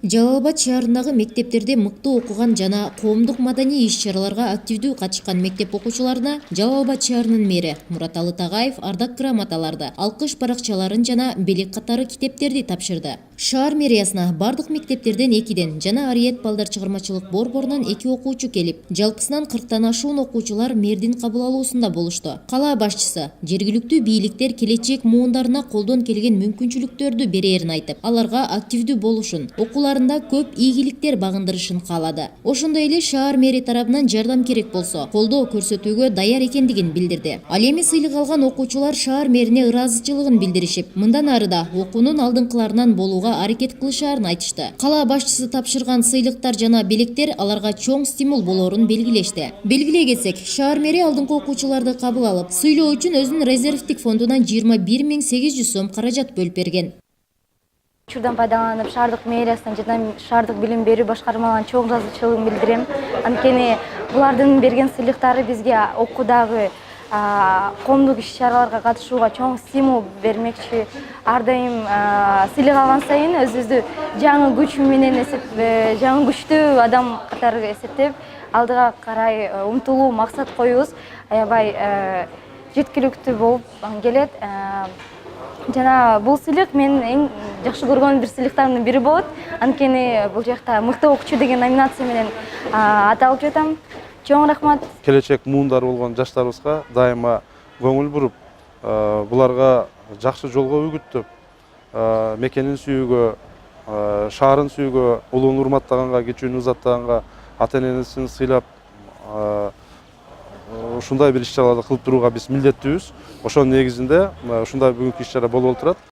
Жалал Абад шаарындагы мектептерде мыкты окуган жана коомдук маданий иш-чараларга активдүү катышкан мектеп окуучуларына Жалал Абад шаарынын мэри Мураталы Тагаев ардак грамоталарды, алкыш баракчаларын жана белек катары китептерди тапшырды. Шаар мэриясына бардык мектептерден 2ден жана Ариет балдар чыгармачылык борборунан 2 окуучу келип, жалпысынан 40тан ашуун окуучулар мэрдин кабыл алуусунда болушту. Кала башчысы жергиликтүү бийликтер келечек муундарына колдон келген мүмкүнчүлүктөрдү берерин айтып, аларга активдүү болушун, окууларында көп ийгиликтер багындырышын каалады. Ошондой эле шаар мэри тарабынан жардам керек болсо, колдоо көрсөтүүгө даяр экендигин билдирди. Ал эми сыйлык алган окуучулар шаар мэрине ыраазычылыгын билдиришип, мындан ары да окуунун алдыңкыларынан болууга аракет кылышаарын айтышты. Кала башчысы тапшырган сыйлыктар жана белектер аларга чоң стимул болоорун белгилешти. Белгилей кетсек, шаар мэри алдыңкы окуучуларды кабыл алып, сыйлоо үчүн өзүнүн резервдик фондунан 21.800 сом каражат бөлүп берген. Учурдан пайдаланып, шаардык мэриясынан жана шаардык билим берүү башкармаларына чоң ыраазычылыгымды билдирем. Анткени булардын берген сыйлыктары бизге окуудагы коомдук иш-чараларга катышууга чоң стимул бермекчи. Ар дайым сыйлык алган сайын өзүбүздү жаңы күч менен жаңы күчтүү адам катары эсептеп, алдыга карай умтулуу максат коюбуз аябай жеткиликтүү болуп келет. Жана бул сыйлык мен эң жакшы көргөн бир сыйлыктардын бири болот. Анткени бул жакта мыкты окуучу деген номинация менен аталып жатам. Чоң рахмат. Келечек муундар болгон жаштарыбызга дайыма көңүл буруп, буларга жакшы жолго үгүттөп, мекенин сүйүүгө, шаарын сүйүүгө, улуун урматтаганга, кичүүнү узаттаганга, ата энесин сыйлап, ушундай бир иш-чараларды кылып турууга биз милдеттүүбүз. Ошонун негизинде ушундай бүгүнкү иш-чара болуп отурат.